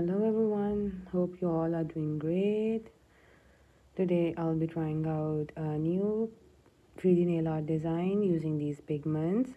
Hello everyone, hope you all are doing great. Today I'll be trying out a new 3D nail art design using these pigments.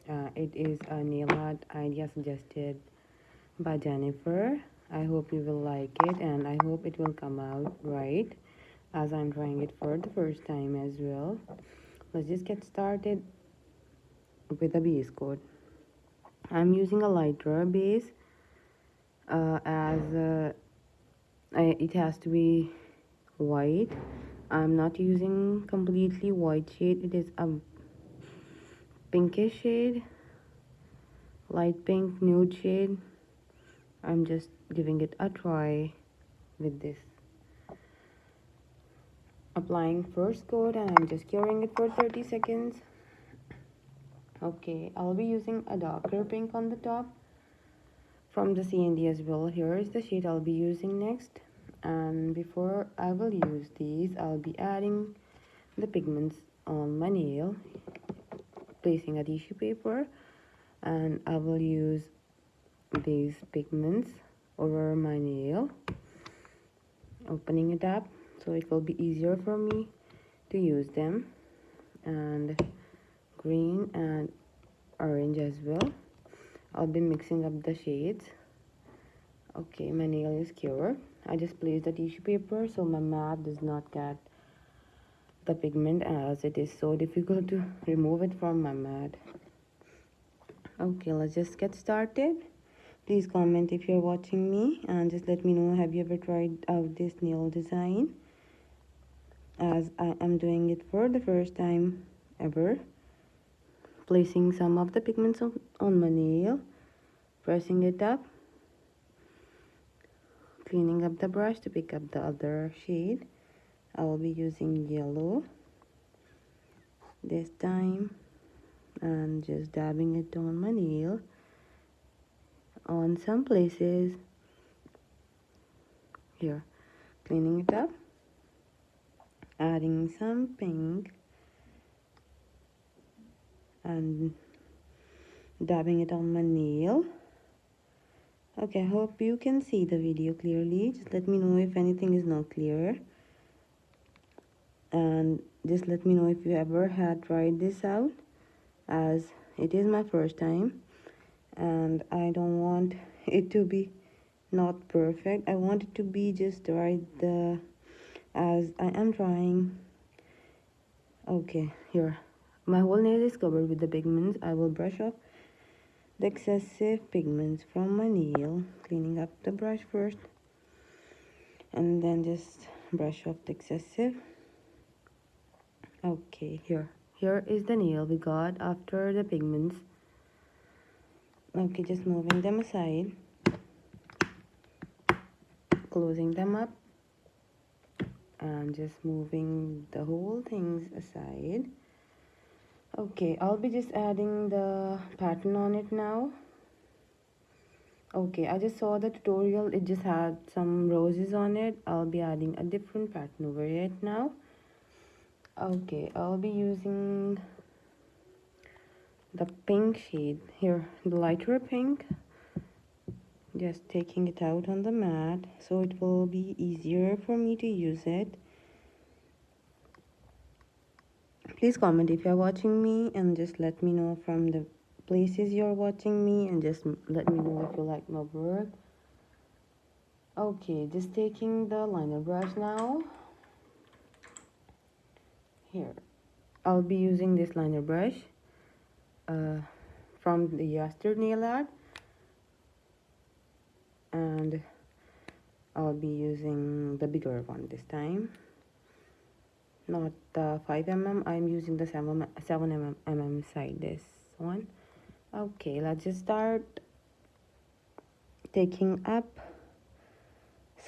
It is a nail art idea suggested by Jennifer. I hope you will like it and I hope it will come out right as I'm trying it for the first time as well. Let's just get started with a base coat. I'm using a lighter base as it has to be white. I'm not using completely white shade. It is a pinkish shade, light pink nude shade. I'm just giving it a try with this. Applying first coat and I'm just curing it for 30 seconds. Okay, I'll be using a darker pink on the top from the CND as well. Here is the shade I'll be using next. And before I will use these, I'll be adding the pigments on my nail, placing a tissue paper, and I will use these pigments over my nail, opening it up so it will be easier for me to use them, and green and orange as well. I'll be mixing up the shades. Okay, my nail is cured. I just placed the tissue paper so my mat does not get the pigment, as it is so difficult to remove it from my mat. Okay, let's just get started. Please comment if you're watching me and just let me know, have you ever tried out this nail design, as I am doing it for the first time ever. Placing some of the pigments on my nail, pressing it up, cleaning up the brush to pick up the other shade. I will be using yellow this time and just dabbing it on my nail on some places. Here, cleaning it up, adding some pink and dabbing it on my nail. Okay, I hope you can see the video clearly. Just let me know if anything is not clear, and just let me know if you ever had tried this out, as it is my first time and I don't want it to be not perfect. I want it to be just right, as I am trying. Okay, here my whole nail is covered with the pigments. I will brush off the excessive pigments from my nail, cleaning up the brush first and then just brush off the excessive. Okay, here is the nail we got after the pigments. Okay, just moving them aside, closing them up and just moving the whole things aside. Okay, I'll be just adding the pattern on it now. Okay, I just saw the tutorial, it just had some roses on it. I'll be adding a different pattern over it now. Okay, I'll be using the pink shade here, the lighter pink. Just taking it out on the mat so it will be easier for me to use it. Please comment if you're watching me and just let me know from the places you're watching me, and just let me know if you like my work. Okay, just taking the liner brush now. Here, I'll be using this liner brush from the Yesterday Nail Art, and I'll be using the bigger one this time, not the 5mm. I'm using the 7mm side, this one. Okay, let's just start taking up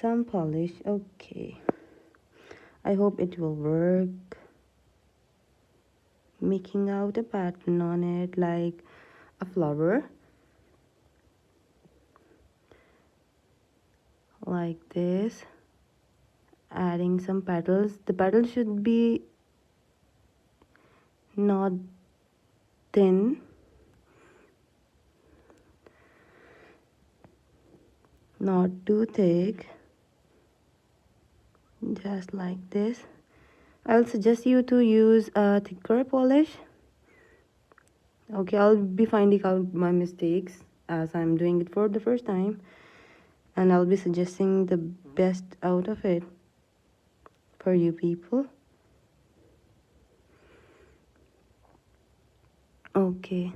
some polish. Okay, I hope it will work, making out a pattern on it like a flower, like this, adding some petals. The petals should be not thin, not too thick, just like this. I'll suggest you to use a thicker polish. Okay, I'll be finding out my mistakes as I'm doing it for the first time, and I'll be suggesting the best out of it for you people. Okay,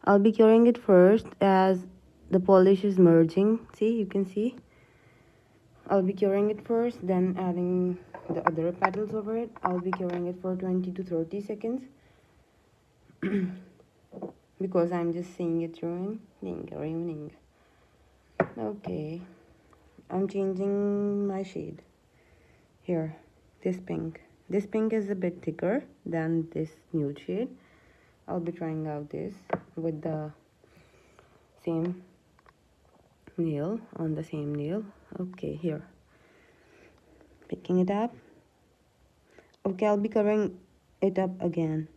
I'll be curing it first as the polish is merging. See, you can see. I'll be curing it first, then adding the other petals over it. I'll be curing it for 20 to 30 seconds because I'm just seeing it ruining. Okay, I'm changing my shade here. This pink is a bit thicker than this nude shade. I'll be trying out this with the same nail, on the same nail. Okay, here, picking it up. Okay, I'll be covering it up again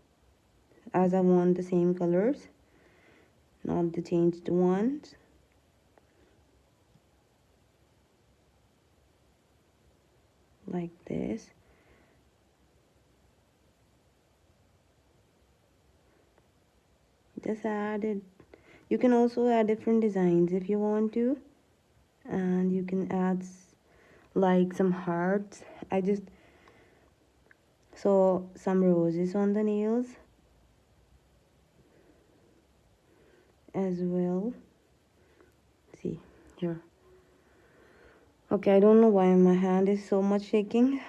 as I want the same colors, not the changed ones. Like this. Just add it. You can also add different designs if you want to, and you can add like some hearts. I just saw some roses on the nails as well. See here. Okay, I don't know why my hand is so much shaking.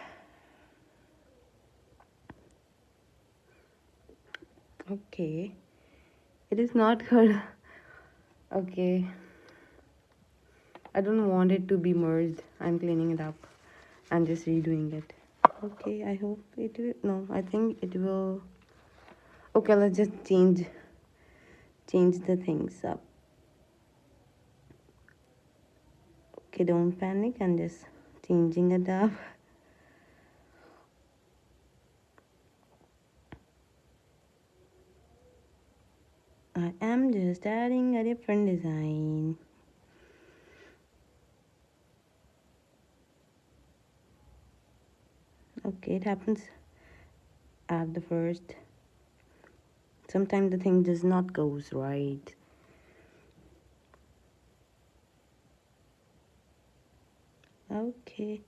Okay, it is not good. Okay, I don't want it to be merged. I'm cleaning it up and just redoing it. Okay, I hope it will. No, I think it will. Okay, let's just change the things up. Okay, don't panic. I'm just changing it up. I am just adding a different design. Okay, it happens at the first. Sometimes the thing does not goes right. Okay.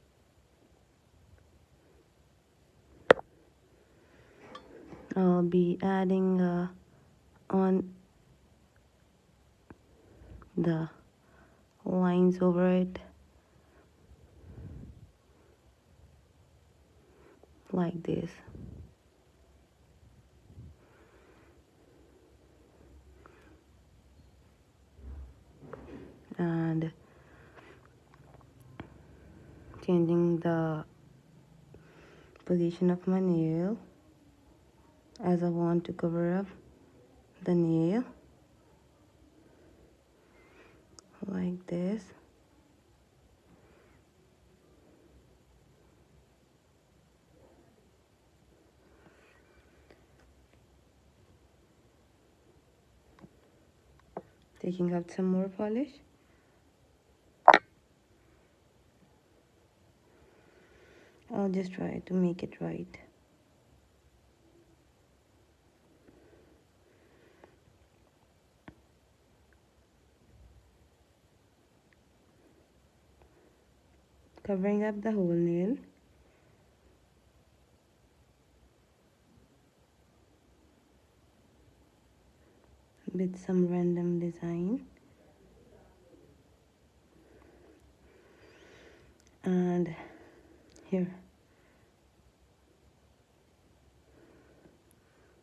I'll be adding on the lines over it. Like this. And changing the position of my nail as I want to cover up the nail like this. Taking out some more polish. I'll just try to make it right. Covering up the whole nail. With some random design. And here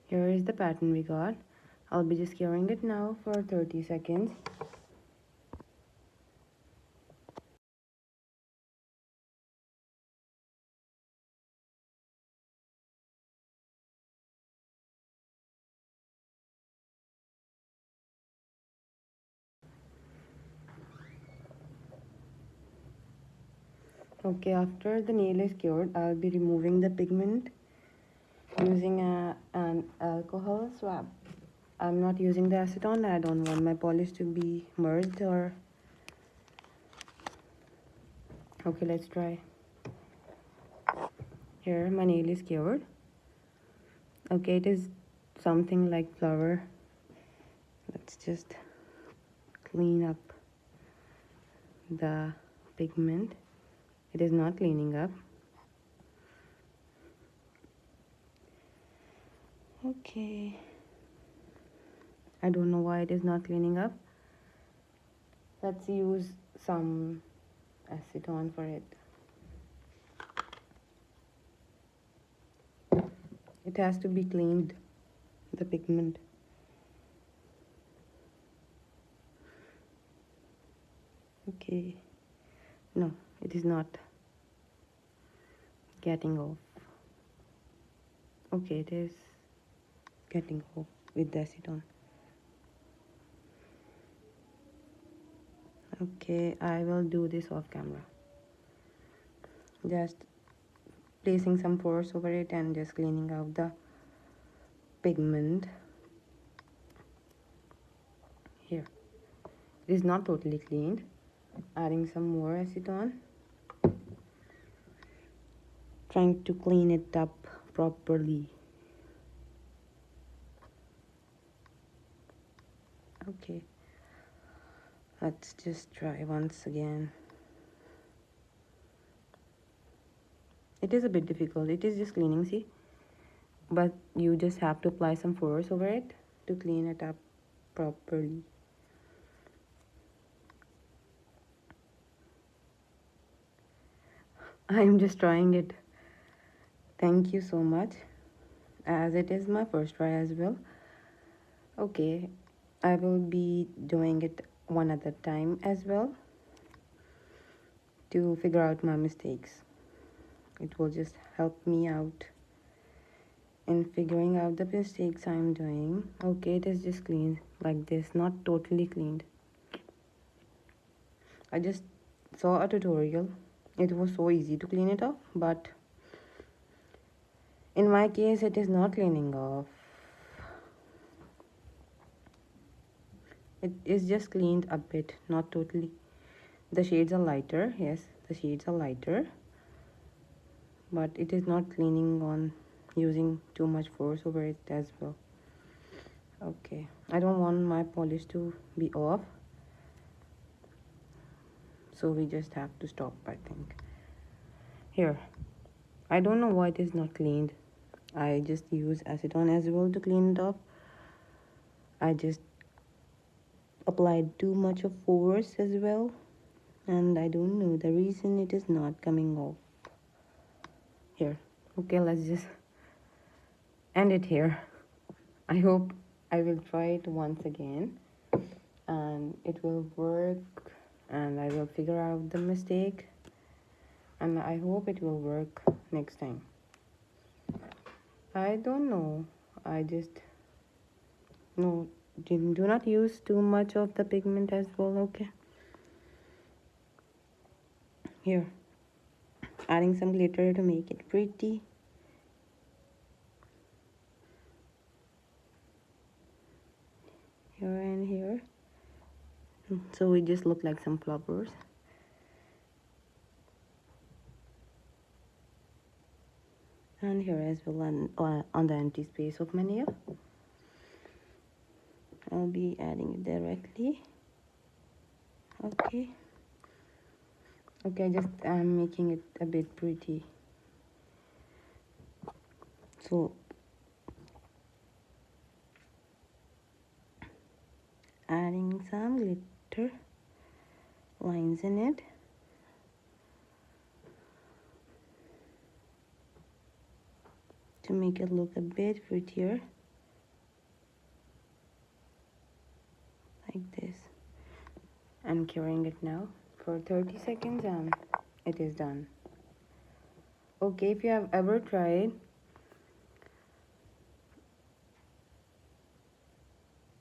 is the pattern we got. I'll be just curing it now for 30 seconds. Okay, after the nail is cured, I'll be removing the pigment using an alcohol swab. I'm not using the acetone. I don't want my polish to be merged or... Okay, let's try. Here, my nail is cured. Okay, it is something like flower. Let's just clean up the pigment. It is not cleaning up. Okay. I don't know why it is not cleaning up. Let's use some acetone for it. It has to be cleaned, the pigment. Okay. No, it is not getting off. Okay, it is getting off with the acetone. Okay, I will do this off camera. Just placing some force over it and just cleaning out the pigment. Here. It is not totally cleaned. Adding some more acetone. Trying to clean it up properly. Okay. Let's just try once again. It is a bit difficult. It is just cleaning, see? But you just have to apply some force over it to clean it up properly. I am just trying it. Thank you so much, as it is my first try as well. Okay, I will be doing it one at a time as well to figure out my mistakes. It will just help me out in figuring out the mistakes I'm doing. Okay, it is just cleaned like this, not totally cleaned. I just saw a tutorial. It was so easy to clean it off, but in my case it is not cleaning off. It is just cleaned a bit, not totally. The shades are lighter, yes, the shades are lighter, but it is not cleaning on using too much force over it as well. Okay, I don't want my polish to be off, so we just have to stop, I think. Here, I don't know why it is not cleaned. I just use acetone as well to clean it off. I just applied too much of force as well, and I don't know the reason it is not coming off. Here, okay, let's just end it here. I hope I will try it once again and it will work, and I will figure out the mistake, and I hope it will work next time. I don't know, I just no, do not use too much of the pigment as well. Okay, here, adding some glitter to make it pretty. Here and here, so we just look like some flowers. And here as well on the empty space of my nail, I'll be adding it directly. Okay, just I'm making it a bit pretty, so adding some glitter lines in it. To make it look a bit prettier, like this. I'm curing it now for 30 seconds and it is done. Okay, if you have ever tried,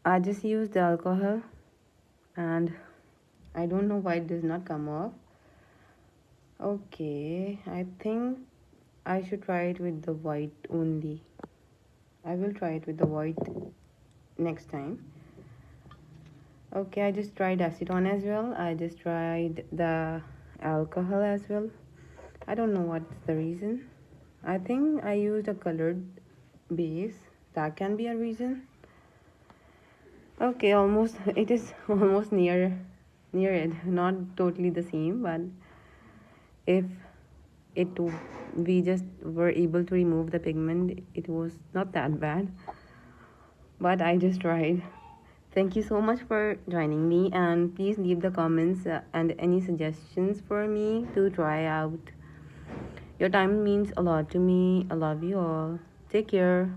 I just used the alcohol and I don't know why it does not come off. Okay, I think I should try it with the white only. I will try it with the white next time. Okay, I just tried acetone as well. I just tried the alcohol as well. I don't know what's the reason. I think I used a colored base. That can be a reason. Okay, almost it is almost near it. Not totally the same, but if it we just were able to remove the pigment, it was not that bad. But I just tried. Thank you so much for joining me, and please leave the comments and any suggestions for me to try out. Your time means a lot to me. I love you all. Take care.